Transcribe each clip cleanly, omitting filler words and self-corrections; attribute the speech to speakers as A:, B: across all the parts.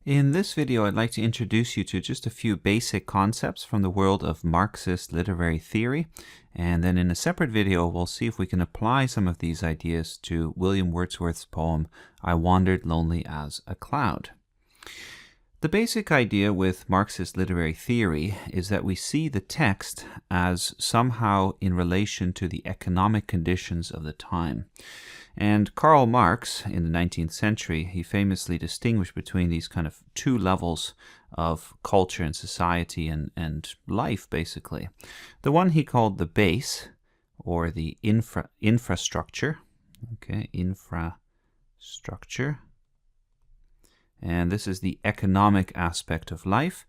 A: In this video, I'd like to introduce you to just a few basic concepts from the world of Marxist literary theory, and then in a separate video, we'll see if we can apply some of these ideas to William Wordsworth's poem, I Wandered Lonely as a Cloud. The basic idea with Marxist literary theory is that we see the text as somehow in relation to the economic conditions of the time. And Karl Marx, in the 19th century, he famously distinguished between these kind of two levels of culture and society and life, basically. The one he called the base, or the infrastructure. Okay, infrastructure. And this is the economic aspect of life.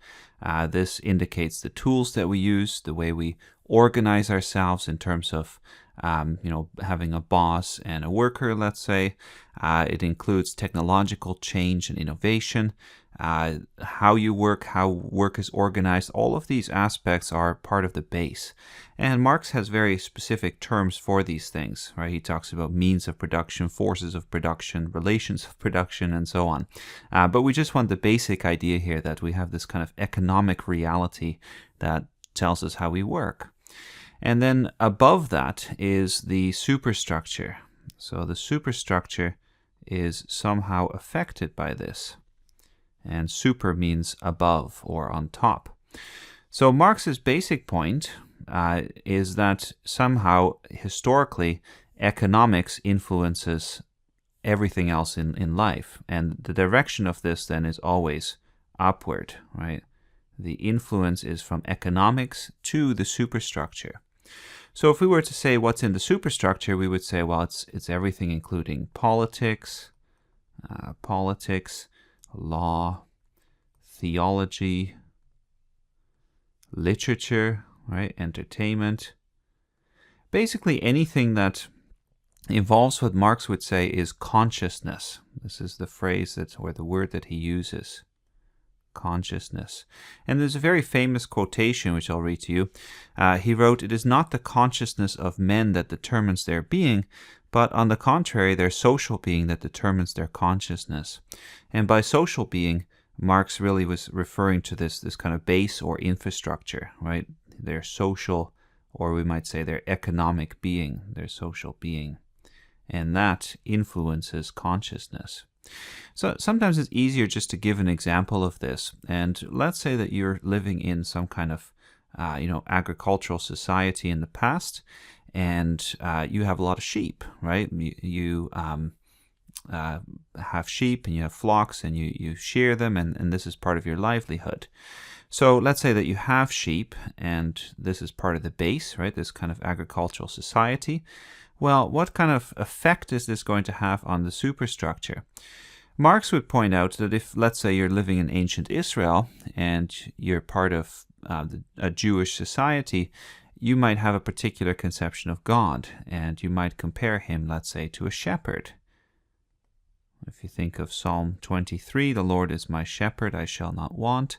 A: This indicates the tools that we use, the way we organize ourselves in terms of having a boss and a worker, let's say. It includes technological change and innovation, how you work, how work is organized. All of these aspects are part of the base. And Marx has very specific terms for these things, right? He talks about means of production, forces of production, relations of production, and so on. But we just want the basic idea here that we have this kind of economic reality that tells us how we work. And then above that is the superstructure. So the superstructure is somehow affected by this. And super means above or on top. So Marx's basic point is that somehow, historically, economics influences everything else in life. And the direction of this then is always upward, right? The influence is from economics to the superstructure. So if we were to say what's in the superstructure, we would say, well, it's everything including politics, law, theology, literature, right, entertainment. Basically anything that involves what Marx would say is consciousness. This is the phrase or the word that he uses. Consciousness. And there's a very famous quotation which I'll read to you. He wrote, "It is not the consciousness of men that determines their being, but on the contrary, their social being that determines their consciousness." And by social being, Marx really was referring to this kind of base or infrastructure, right? Their social, or we might say their economic being, their social being. And that influences consciousness. So sometimes it's easier just to give an example of this. And let's say that you're living in some kind of, agricultural society in the past, and you have a lot of sheep, right? You have sheep and you have flocks and you shear them, and this is part of your livelihood. So let's say that you have sheep and this is part of the base, right? This kind of agricultural society. Well, what kind of effect is this going to have on the superstructure? Marx would point out that if, let's say, you're living in ancient Israel and you're part of a Jewish society, you might have a particular conception of God, and you might compare him, let's say, to a shepherd. If you think of Psalm 23, "The Lord is my shepherd, I shall not want."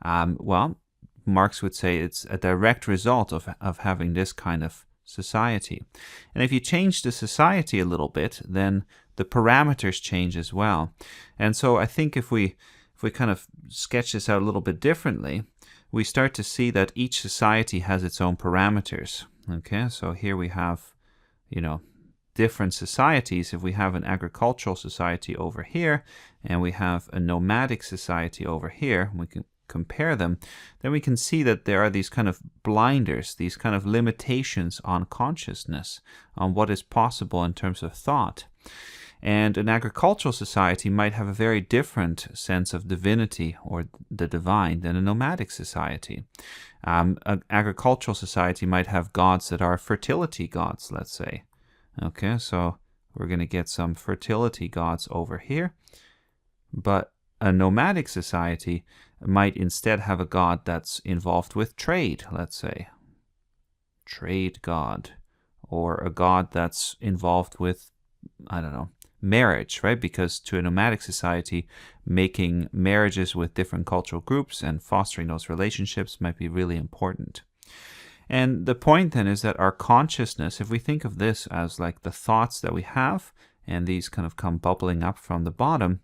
A: Well, Marx would say it's a direct result of having this kind of society. And if you change the society a little bit, then the parameters change as well. And so I think if we kind of sketch this out a little bit differently, we start to see that each society has its own parameters. Okay, so here we have, different societies. If we have an agricultural society over here, and we have a nomadic society over here, we can compare them, then we can see that there are these kind of blinders, these kind of limitations on consciousness, on what is possible in terms of thought. And an agricultural society might have a very different sense of divinity or the divine than a nomadic society. An agricultural society might have gods that are fertility gods, let's say. Okay, so we're going to get some fertility gods over here. But a nomadic society might instead have a god that's involved with trade, let's say. Trade god. Or a god that's involved with, marriage, right? Because to a nomadic society, making marriages with different cultural groups and fostering those relationships might be really important. And the point then is that our consciousness, if we think of this as like the thoughts that we have, and these kind of come bubbling up from the bottom,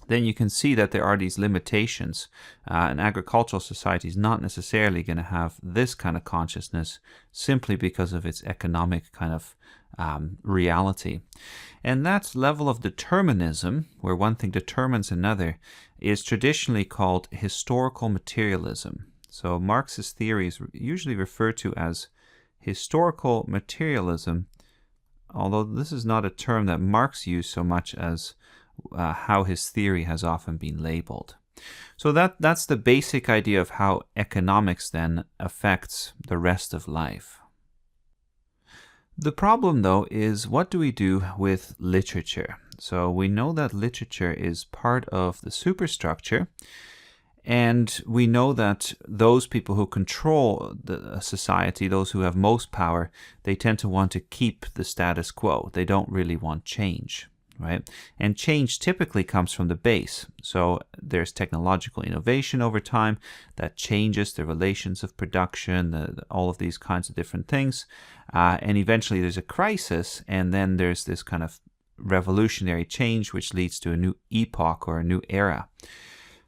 A: then you can see that there are these limitations. An agricultural society is not necessarily going to have this kind of consciousness simply because of its economic kind of reality. And that level of determinism, where one thing determines another, is traditionally called historical materialism. So Marxist theory is usually referred to as historical materialism, although this is not a term that Marx used so much as how his theory has often been labeled. So that's the basic idea of how economics then affects the rest of life. The problem, though, is what do we do with literature? So we know that literature is part of the superstructure, and we know that those people who control the society, those who have most power, they tend to want to keep the status quo. They don't really want change, right? And change typically comes from the base. So there's technological innovation over time that changes the relations of production, all of these kinds of different things. And eventually there's a crisis, and then there's this kind of revolutionary change which leads to a new epoch or a new era.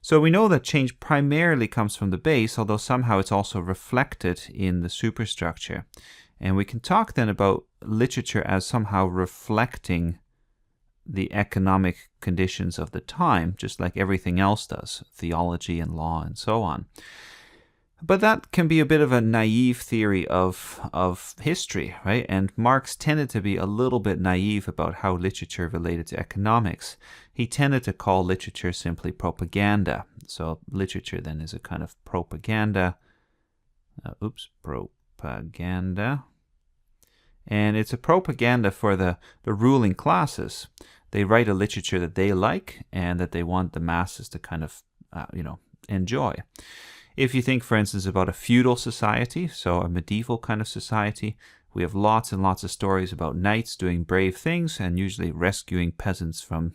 A: So we know that change primarily comes from the base, although somehow it's also reflected in the superstructure. And we can talk then about literature as somehow reflecting the economic conditions of the time, just like everything else does, theology and law and so on. But that can be a bit of a naive theory of history, right? And Marx tended to be a little bit naive about how literature related to economics. He tended to call literature simply propaganda. So literature then is a kind of propaganda. Propaganda. And it's a propaganda for the ruling classes. They write a literature that they like and that they want the masses to kind of, enjoy. If you think, for instance, about a feudal society, so a medieval kind of society, we have lots and lots of stories about knights doing brave things and usually rescuing peasants from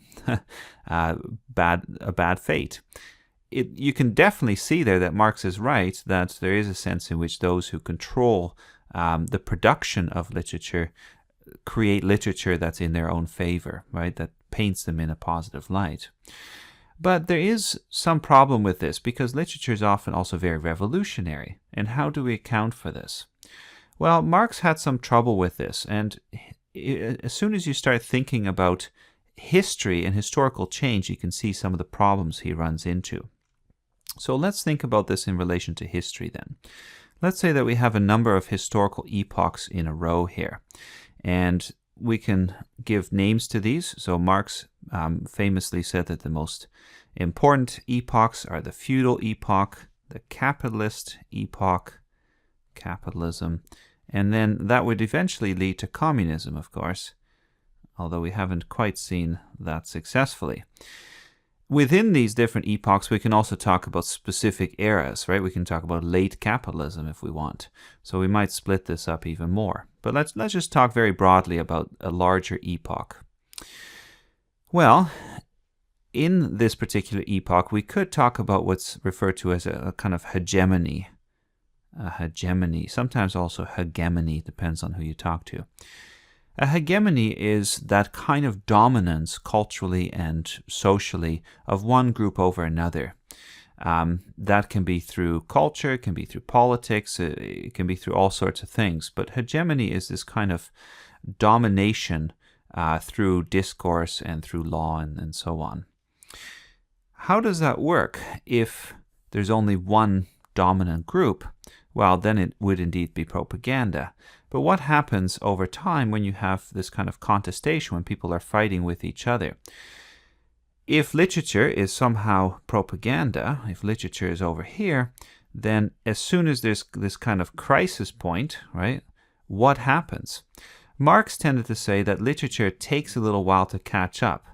A: a bad fate. You can definitely see there that Marx is right, that there is a sense in which those who control the production of literature create literature that's in their own favor, right? That paints them in a positive light. But there is some problem with this because literature is often also very revolutionary. And how do we account for this? Well, Marx had some trouble with this. And as soon as you start thinking about history and historical change, you can see some of the problems he runs into. So let's think about this in relation to history then. Let's say that we have a number of historical epochs in a row here. And we can give names to these. So Marx famously said that the most important epochs are the feudal epoch, the capitalist epoch, capitalism, and then that would eventually lead to communism, of course, although we haven't quite seen that successfully. Within these different epochs, we can also talk about specific eras, right? We can talk about late capitalism if we want. So we might split this up even more. But let's just talk very broadly about a larger epoch. Well, in this particular epoch, we could talk about what's referred to as a kind of hegemony. A hegemony, sometimes also hegemony, depends on who you talk to. A hegemony is that kind of dominance culturally and socially of one group over another. That can be through culture, it can be through politics, it can be through all sorts of things. But hegemony is this kind of domination through discourse and through law and so on. How does that work if there's only one dominant group? Well, then it would indeed be propaganda. But what happens over time when you have this kind of contestation, when people are fighting with each other? If literature is somehow propaganda, if literature is over here, then as soon as there's this kind of crisis point, right, what happens? Marx tended to say that literature takes a little while to catch up.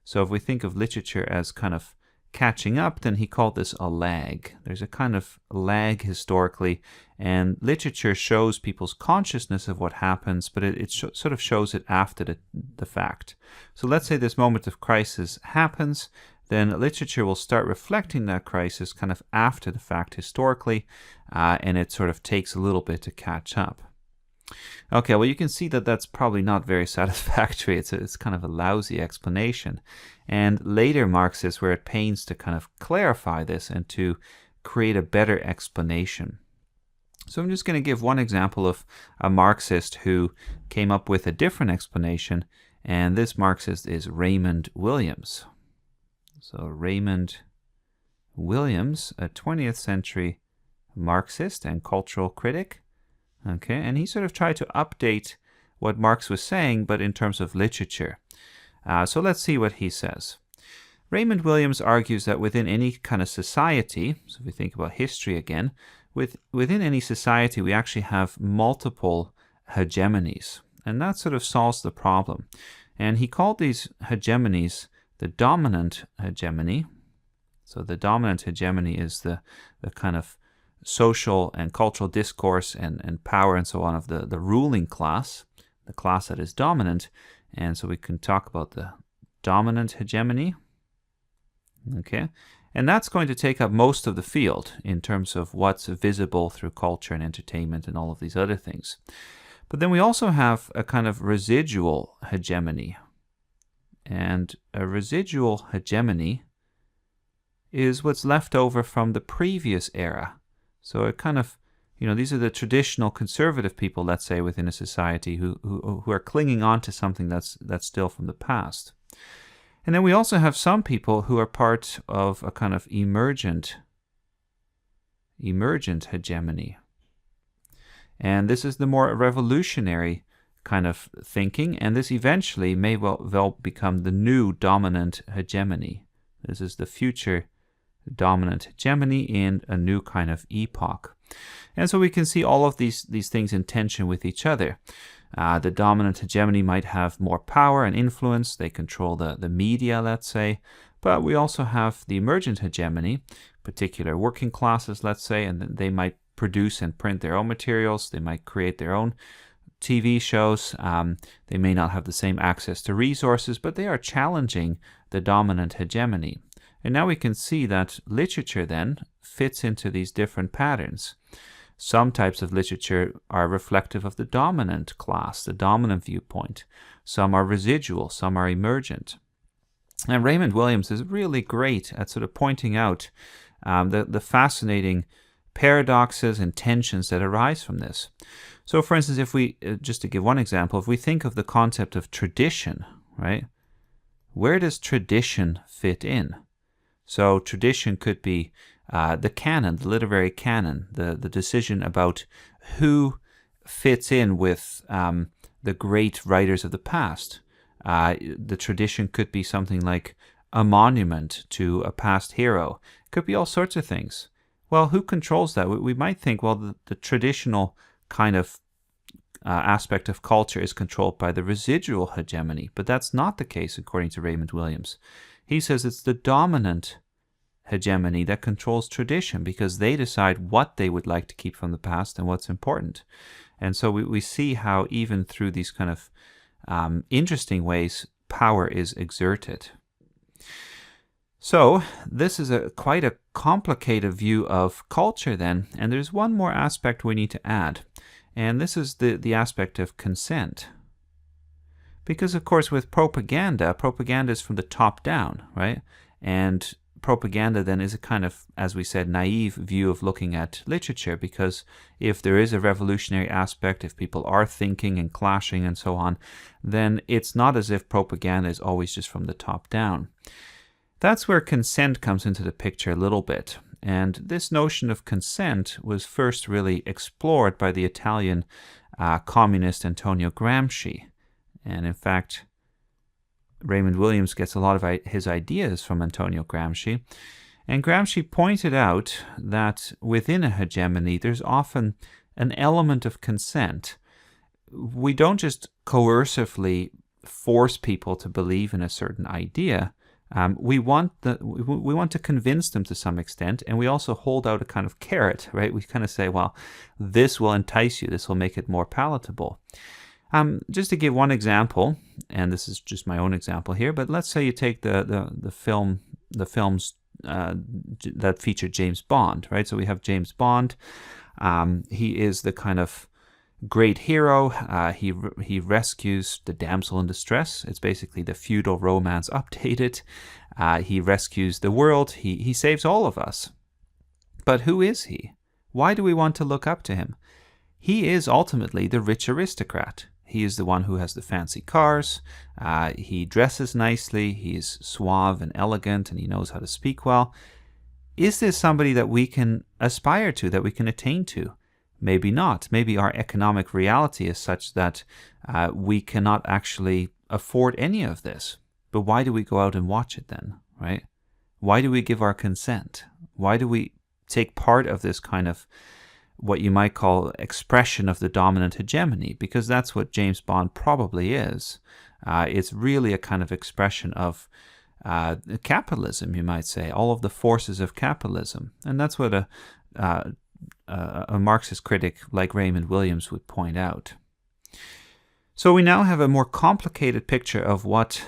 A: So if we think of literature as kind of catching up, then he called this a lag. There's a kind of lag historically, and literature shows people's consciousness of what happens, but it sort of shows it after the fact. So let's say this moment of crisis happens, then literature will start reflecting that crisis kind of after the fact historically, and it sort of takes a little bit to catch up. Okay, well, you can see that that's probably not very satisfactory. It's kind of a lousy explanation. And later Marxists were at pains to kind of clarify this and to create a better explanation. So I'm just going to give one example of a Marxist who came up with a different explanation, and this Marxist is Raymond Williams. So Raymond Williams, a 20th century Marxist and cultural critic. Okay, and he sort of tried to update what Marx was saying, but in terms of literature. So let's see what he says. Raymond Williams argues that within any kind of society, so if we think about history again, within any society we actually have multiple hegemonies, and that sort of solves the problem. And he called these hegemonies the dominant hegemony. So the dominant hegemony is the kind of social and cultural discourse and power and so on of the ruling class, the class that is dominant. And so we can talk about the dominant hegemony. Okay, and that's going to take up most of the field in terms of what's visible through culture and entertainment and all of these other things. But then we also have a kind of residual hegemony. And a residual hegemony is what's left over from the previous era. So it kind of, these are the traditional conservative people, let's say, within a society who are clinging on to something that's still from the past. And then we also have some people who are part of a kind of emergent hegemony. And this is the more revolutionary kind of thinking, and this eventually may well become the new dominant hegemony. This is the future dominant hegemony in a new kind of epoch. And so we can see all of these things in tension with each other. The dominant hegemony might have more power and influence. They control the media, let's say. But we also have the emergent hegemony, particular working classes, let's say, and they might produce and print their own materials. They might create their own TV shows. They may not have the same access to resources, but they are challenging the dominant hegemony. And now we can see that literature then fits into these different patterns. Some types of literature are reflective of the dominant class, the dominant viewpoint. Some are residual, some are emergent. And Raymond Williams is really great at sort of pointing out the fascinating paradoxes and tensions that arise from this. So for instance, if we, just to give one example, if we think of the concept of tradition, right? Where does tradition fit in? So tradition could be the canon, the literary canon, the decision about who fits in with the great writers of the past. The tradition could be something like a monument to a past hero. It could be all sorts of things. Well, who controls that? We might think, well, the traditional kind of aspect of culture is controlled by the residual hegemony, but that's not the case according to Raymond Williams. He says it's the dominant hegemony that controls tradition because they decide what they would like to keep from the past and what's important. And so we see how even through these kind of interesting ways, power is exerted. So this is quite a complicated view of culture then, and there's one more aspect we need to add, and this is the aspect of consent. Because of course with propaganda is from the top down, right? And propaganda then is a kind of, as we said, naive view of looking at literature, because if there is a revolutionary aspect, if people are thinking and clashing and so on, then it's not as if propaganda is always just from the top down. That's where consent comes into the picture a little bit. And this notion of consent was first really explored by the Italian communist Antonio Gramsci. And in fact, Raymond Williams gets a lot of his ideas from Antonio Gramsci. And Gramsci pointed out that within a hegemony, there's often an element of consent. We don't just coercively force people to believe in a certain idea. We want to convince them to some extent, and we also hold out a kind of carrot, right? We kind of say, well, this will entice you, this will make it more palatable. Just to give one example, and this is just my own example here, but let's say you take the films that feature James Bond, right? So we have James Bond. He is the kind of great hero. He rescues the damsel in distress. It's basically the feudal romance updated. He rescues the world. He saves all of us. But who is he? Why do we want to look up to him? He is ultimately the rich aristocrat. He is the one who has the fancy cars. He dresses nicely. He is suave and elegant, and he knows how to speak well. Is this somebody that we can aspire to, that we can attain to? Maybe not. Maybe our economic reality is such that we cannot actually afford any of this. But why do we go out and watch it then, right? Why do we give our consent? Why do we take part of this kind of what you might call expression of the dominant hegemony? Because that's what James Bond probably is. It's really a kind of expression of capitalism, you might say, all of the forces of capitalism. And that's what a Marxist critic like Raymond Williams would point out. So we now have a more complicated picture of what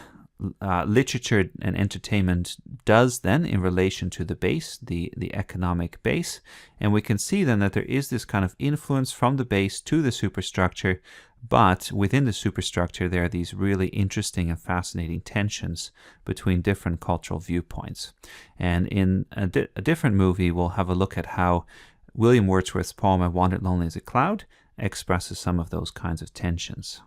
A: literature and entertainment does then in relation to the base, the economic base. And we can see then that there is this kind of influence from the base to the superstructure, but within the superstructure there are these really interesting and fascinating tensions between different cultural viewpoints. And in a different movie, we'll have a look at how William Wordsworth's poem I Wandered Lonely as a Cloud expresses some of those kinds of tensions.